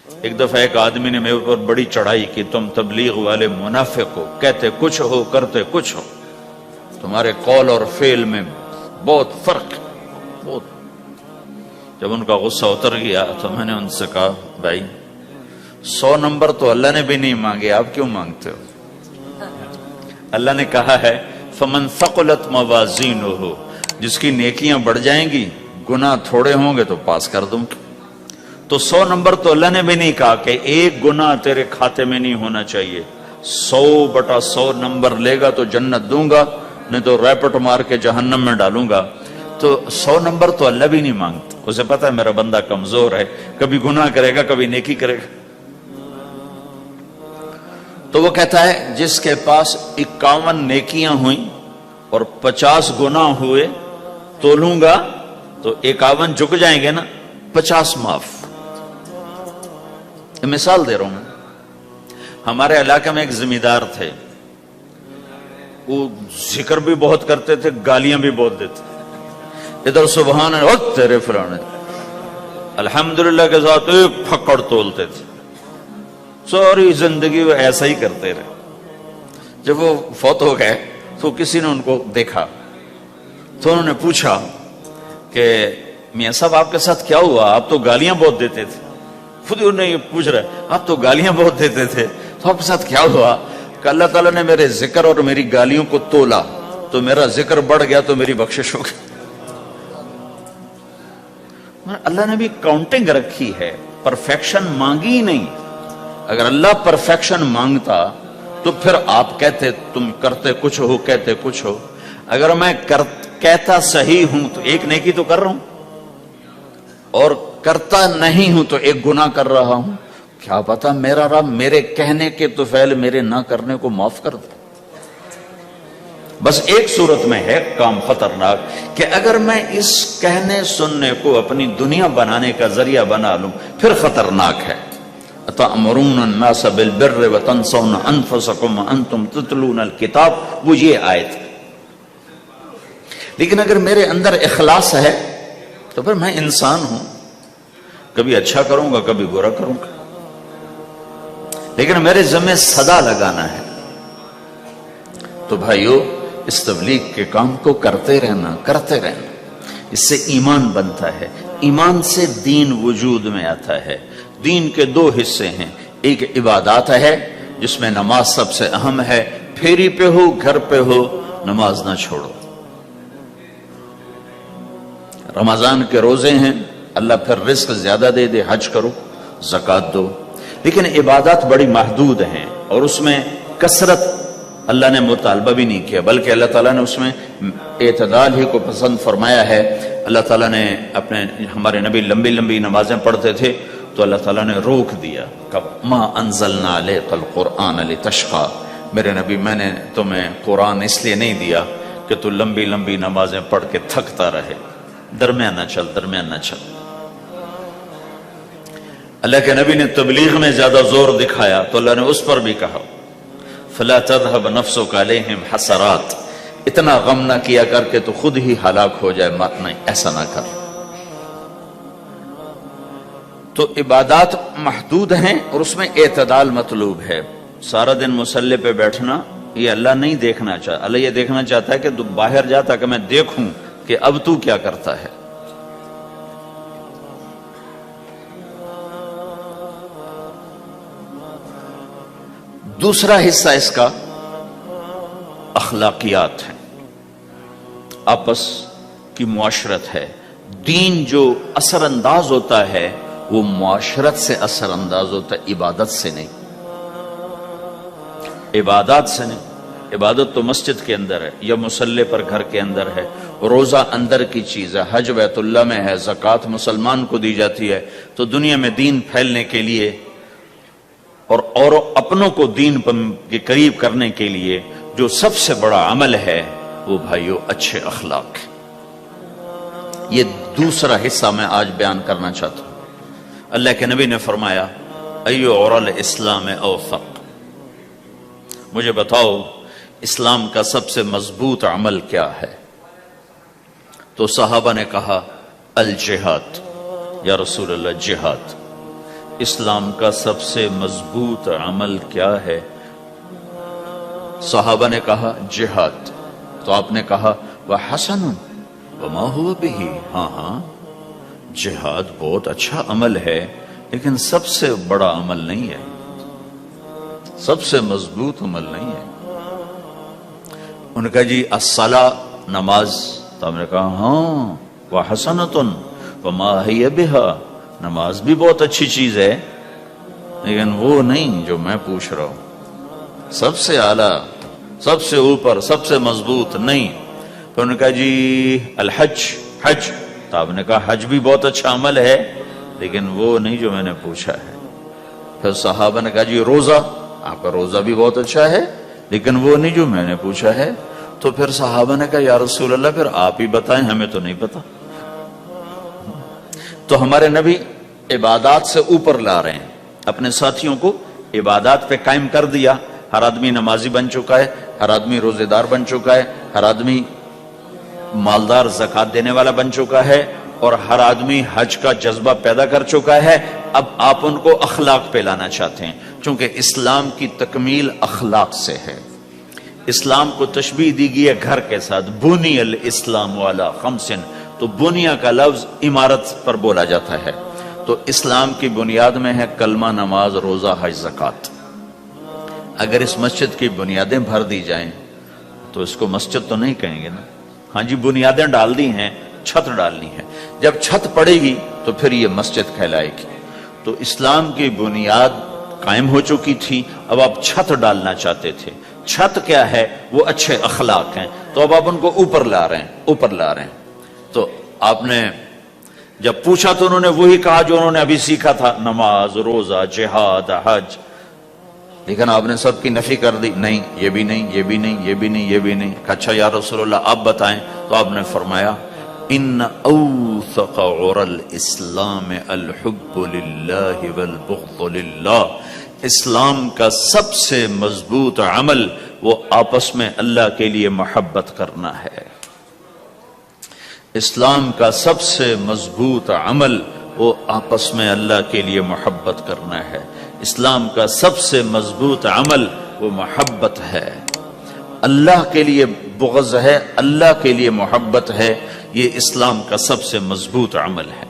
ایک دفعہ ایک آدمی نے میرے اوپر بڑی چڑھائی کی، تم تبلیغ والے منافق ہو، کہتے کچھ ہو کرتے کچھ ہو، تمہارے قول اور فعل میں بہت فرق ہے، بہت۔ جب ان کا غصہ اتر گیا تو میں نے ان سے کہا بھائی 100 نمبر تو اللہ نے بھی نہیں مانگے، آپ کیوں مانگتے ہو؟ اللہ نے کہا ہے فمن ثقلت موازینہ، جس کی نیکیاں بڑھ جائیں گی گناہ تھوڑے ہوں گے تو پاس کر دوں گا۔ تو 100 نمبر تو اللہ نے بھی نہیں کہا کہ ایک گناہ تیرے کھاتے میں نہیں ہونا چاہیے، 100/100 نمبر لے گا تو جنت دوں گا، نہیں تو ریپٹ مار کے جہنم میں ڈالوں گا۔ تو 100 نمبر تو اللہ بھی نہیں مانگتا، اسے پتا ہے میرا بندہ کمزور ہے، کبھی گناہ کرے گا کبھی نیکی کرے گا۔ تو وہ کہتا ہے جس کے پاس 51 نیکیاں ہوئیں اور 50 گناہ ہوئے تولوں گا تو 51 جھک جائیں گے نا، 50 معاف۔ مثال دے رہا ہوں میں، ہمارے علاقے میں ایک زمیندار تھے، وہ ذکر بھی بہت کرتے تھے، گالیاں بھی بہت دیتے، ادھر سبحان اللہ تیرے فلانے، الحمدللہ کے ساتھ ایک پھکڑ تولتے تھے، ساری زندگی وہ ایسا ہی کرتے رہے۔ جب وہ فوت ہو گئے تو کسی نے ان کو دیکھا تو انہوں نے پوچھا کہ میاں صاحب آپ کے ساتھ کیا ہوا، آپ تو گالیاں بہت دیتے تھے۔ خود انہیں یہ پوچھ رہے آپ تو گالیاں بہت دیتے تھے، تو آپ کے ساتھ کیا ہوا؟ کہ اللہ تعالیٰ نے میرے ذکر اور میری گالیوں کو تولا تو میرا ذکر بڑھ گیا تو میری بخشش ہو گئی۔ اللہ نے بھی کاؤنٹنگ رکھی ہے، پرفیکشن مانگی ہی نہیں۔ اگر اللہ پرفیکشن مانگتا تو پھر آپ کہتے تم کرتے کچھ ہو کہتے کچھ ہو۔ اگر میں کہتا صحیح ہوں تو ایک نیکی تو کر رہا ہوں، اور کرتا نہیں ہوں تو ایک گناہ کر رہا ہوں، کیا پتا میرا رب میرے کہنے کے تو فعل میرے نہ کرنے کو معاف کر دے۔ بس ایک صورت میں ہے کام خطرناک کہ اگر میں اس کہنے سننے کو اپنی دنیا بنانے کا ذریعہ بنا لوں پھر خطرناک ہے۔ تأمرون الناس بالبر وتنسون انفسکم وانتم تتلون الکتاب، وہ یہ آیت۔ لیکن اگر میرے اندر اخلاص ہے تو پھر میں انسان ہوں، کبھی اچھا کروں گا کبھی برا کروں گا، لیکن میرے ذمہ صدا لگانا ہے۔ تو بھائیو اس تبلیغ کے کام کو کرتے رہنا، اس سے ایمان بنتا ہے، ایمان سے دین وجود میں آتا ہے۔ دین کے 2 حصے ہیں، ایک عبادات ہے جس میں نماز سب سے اہم ہے، پھیری پہ ہو گھر پہ ہو نماز نہ چھوڑو۔ رمضان کے روزے ہیں، اللہ پھر رزق زیادہ دے دے، حج کرو، زکوٰۃ دو، لیکن عبادات بڑی محدود ہیں اور اس میں کثرت اللہ نے مطالبہ بھی نہیں کیا، بلکہ اللہ تعالیٰ نے اس میں اعتدال ہی کو پسند فرمایا ہے۔ اللہ تعالیٰ نے ہمارے نبی لمبی لمبی نمازیں پڑھتے تھے تو اللہ تعالیٰ نے روک دیا، ما انزلنا علیک القرآن لتشقی، میرے نبی میں نے تمہیں قرآن اس لیے نہیں دیا کہ تو لمبی لمبی نمازیں پڑھ کے تھکتا رہے، درمیان نہ چل۔ اللہ کے نبی نے تبلیغ میں زیادہ زور دکھایا تو اللہ نے اس پر بھی کہا فلا تذهب نفسك عليهم حسرات، اتنا غم نہ کیا کر کے تو خود ہی ہلاک ہو جائے، نہیں ایسا نہ کر۔ تو عبادات محدود ہیں اور اس میں اعتدال مطلوب ہے۔ سارا دن مصلی پہ بیٹھنا یہ اللہ نہیں دیکھنا چاہتا، اللہ یہ دیکھنا چاہتا ہے کہ تو باہر جاتا کہ میں دیکھوں کہ اب تو کیا کرتا ہے۔ دوسرا حصہ اس کا اخلاقیات ہے، آپس کی معاشرت ہے۔ دین جو اثر انداز ہوتا ہے وہ معاشرت سے اثر انداز ہوتا ہے، عبادت سے نہیں، عبادات سے نہیں۔ عبادت تو مسجد کے اندر ہے یا مصلی پر گھر کے اندر ہے، روزہ اندر کی چیز ہے، حج بیت اللہ میں ہے، زکوٰۃ مسلمان کو دی جاتی ہے۔ تو دنیا میں دین پھیلنے کے لیے اور اپنوں کو دین کے قریب کرنے کے لیے جو سب سے بڑا عمل ہے وہ بھائیو اچھے اخلاق ہے۔ یہ دوسرا حصہ میں آج بیان کرنا چاہتا ہوں۔ اللہ کے نبی نے فرمایا ایو عرل اسلام اوثق، مجھے بتاؤ اسلام کا سب سے مضبوط عمل کیا ہے؟ تو صحابہ نے کہا الجہاد، یا رسول اللہ جہاد۔ اسلام کا سب سے مضبوط عمل کیا ہے؟ صحابہ نے کہا جہاد، تو آپ نے کہا وحسن وما هو به، ہاں جہاد بہت اچھا عمل ہے لیکن سب سے بڑا عمل نہیں ہے، سب سے مضبوط عمل نہیں ہے۔ ان کا جی الصلاۃ، نماز، تو ہم نے کہا ہاں وحسنۃ وما هي بها، نماز بھی بہت اچھی چیز ہے لیکن وہ نہیں جو میں پوچھ رہا ہوں، سب سے اعلیٰ، سب سے اوپر، سب سے مضبوط نہیں۔ تو انہوں نے کہا جی الحج، حج، تو آپ نے کہا حج بھی بہت اچھا عمل ہے لیکن وہ نہیں جو میں نے پوچھا ہے۔ پھر صحابہ نے کہا جی روزہ، آپ کا روزہ بھی بہت اچھا ہے لیکن وہ نہیں جو میں نے پوچھا ہے۔ تو پھر صحابہ نے کہا یا رسول اللہ پھر آپ ہی بتائیں، ہمیں تو نہیں پتا۔ تو ہمارے نبی عبادات سے اوپر لا رہے ہیں، اپنے ساتھیوں کو عبادات پہ قائم کر دیا۔ ہر آدمی نمازی بن چکا ہے، ہر آدمی روزے دار بن چکا ہے، ہر آدمی مالدار زکات دینے والا بن چکا ہے، اور ہر آدمی حج کا جذبہ پیدا کر چکا ہے۔ اب آپ ان کو اخلاق پہ لانا چاہتے ہیں، چونکہ اسلام کی تکمیل اخلاق سے ہے۔ اسلام کو تشبیہ دی گئی ہے گھر کے ساتھ، بنی الاسلام علی خمس، تو بنیا کا لفظ عمارت پر بولا جاتا ہے، تو اسلام کی بنیاد میں ہے کلمہ، نماز، روزہ، حج، زکات۔ اگر اس مسجد کی بنیادیں بھر دی جائیں تو اس کو مسجد تو نہیں کہیں گے نا، ہاں جی بنیادیں ڈال دی ہیں، چھت ڈالنی ہے، جب چھت پڑے گی تو پھر یہ مسجد کہلائے گی۔ تو اسلام کی بنیاد قائم ہو چکی تھی، اب آپ چھت ڈالنا چاہتے تھے۔ چھت کیا ہے؟ وہ اچھے اخلاق ہیں، تو اب آپ ان کو اوپر لا رہے ہیں، اوپر لا رہے ہیں۔ تو آپ نے جب پوچھا تو انہوں نے وہی کہا جو انہوں نے ابھی سیکھا تھا، نماز، روزہ، جہاد، حج، لیکن آپ نے سب کی نفی کر دی، نہیں یہ بھی نہیں، یہ بھی نہیں، یہ بھی نہیں، یہ بھی نہیں۔ اچھا یا رسول اللہ آپ بتائیں، تو آپ نے فرمایا ان اوثق عر الاسلام الحب للہ والبغض للہ، اسلام کا سب سے مضبوط عمل وہ آپس میں اللہ کے لیے محبت کرنا ہے۔ اسلام کا سب سے مضبوط عمل وہ آپس میں اللہ کے لیے محبت کرنا ہے۔ اسلام کا سب سے مضبوط عمل وہ محبت ہے، اللہ کے لیے بغض ہے، اللہ کے لیے محبت ہے، یہ اسلام کا سب سے مضبوط عمل ہے۔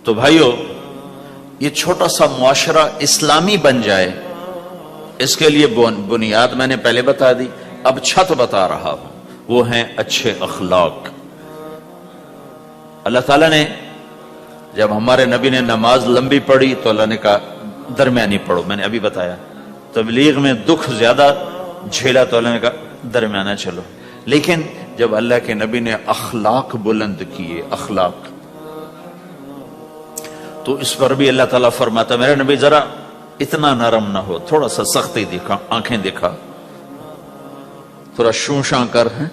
تو بھائیو، یہ چھوٹا سا معاشرہ اسلامی بن جائے، اس کے لیے بنیاد میں نے پہلے بتا دی، اب چھت بتا رہا ہوں، وہ ہیں اچھے اخلاق۔ اللہ تعالیٰ نے جب ہمارے نبی نے نماز لمبی پڑھی تو اللہ نے کہا درمیانی پڑھو، میں نے ابھی بتایا۔ تبلیغ میں دکھ زیادہ جھیلا تو اللہ نے کہا درمیانہ چلو، لیکن جب اللہ کے نبی نے اخلاق بلند کیے، اخلاق، تو اس پر بھی اللہ تعالیٰ فرماتا میرے نبی ذرا اتنا نرم نہ ہو، تھوڑا سا سختی دکھا، آنکھیں دکھا، تھوڑا شوں شاں کر ہیں۔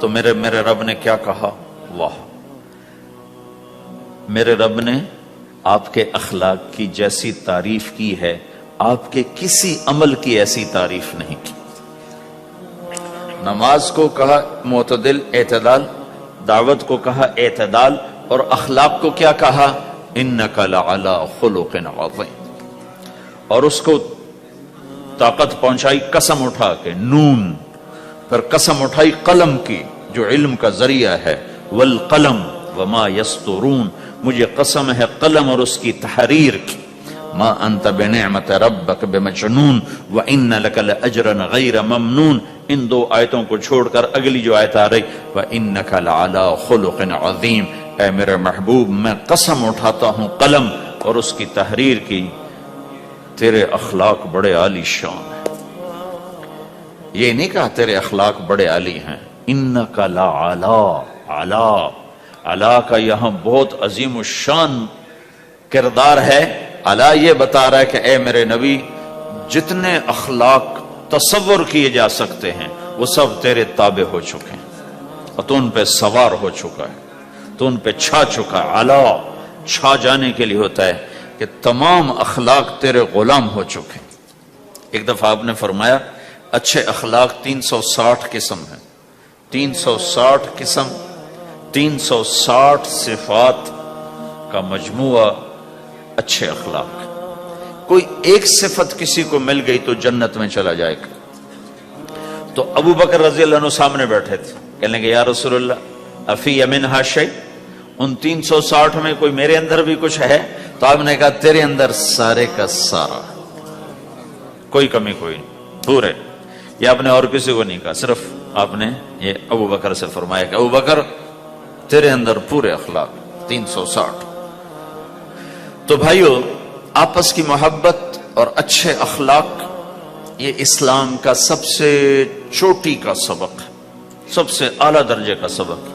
تو میرے رب نے کیا کہا؟ واہ، میرے رب نے آپ کے اخلاق کی جیسی تعریف کی ہے، آپ کے کسی عمل کی ایسی تعریف نہیں کی۔ نماز کو کہا معتدل، اعتدال، دعوت کو کہا اعتدال، اور اخلاق کو کیا کہا؟ انک لعلی خلق عظیم، اور اس کو طاقت پہنچائی قسم اٹھا کے، نون، پھر قسم اٹھائی قلم کی جو علم کا ذریعہ ہے، والقلم وما یسطرون، مجھے قسم ہے قلم اور اس کی تحریر کی، ما انت بنعمت ربک بمجنون وان لک لاجرا غیر ممنون۔ ان دو آیتوں کو چھوڑ کر اگلی جو آیت آ رہی، وانک لعلی خلق عظیم، اے میرے محبوب میں قسم اٹھاتا ہوں قلم اور اس کی تحریر کی، تیرے اخلاق بڑے عالی شان ہیں۔ یہ نہیں کہا تیرے اخلاق بڑے عالی ہیں، انک لعلی، علا، علا کا یہاں بہت عظیم الشان کردار ہے۔ علا یہ بتا رہا ہے کہ اے میرے نبی، جتنے اخلاق تصور کیے جا سکتے ہیں وہ سب تیرے تابع ہو چکے ہیں، اور تو ان پہ سوار ہو چکا ہے، تو ان پہ چھا چکا ہے۔ علا چھا جانے کے لیے ہوتا ہے کہ تمام اخلاق تیرے غلام ہو چکے ہیں۔ ایک دفعہ آپ نے فرمایا اچھے اخلاق 360 قسم ہیں، 360 قسم، 360 صفات کا مجموعہ اچھے اخلاق. کوئی ایک صفت کسی کو مل گئی تو جنت میں چلا جائے گا. تو ابو بکر رضی اللہ عنہ سامنے بیٹھے تھے, کہنے لگے یا رسول اللہ افی منہا شیء, ان 360 میں کوئی میرے اندر بھی کچھ ہے؟ تو آپ نے کہا تیرے اندر سارے کا سارا, کوئی کمی کوئی نہیں, پورے. یہ آپ نے اور کسی کو نہیں کہا, صرف آپ نے یہ ابو بکر سے فرمایا کہ ابو بکر تیرے اندر پورے اخلاق 360. تو بھائیو, آپس کی محبت اور اچھے اخلاق یہ اسلام کا سب سے چوٹی کا سبق ہے, سب سے اعلیٰ درجے کا سبق.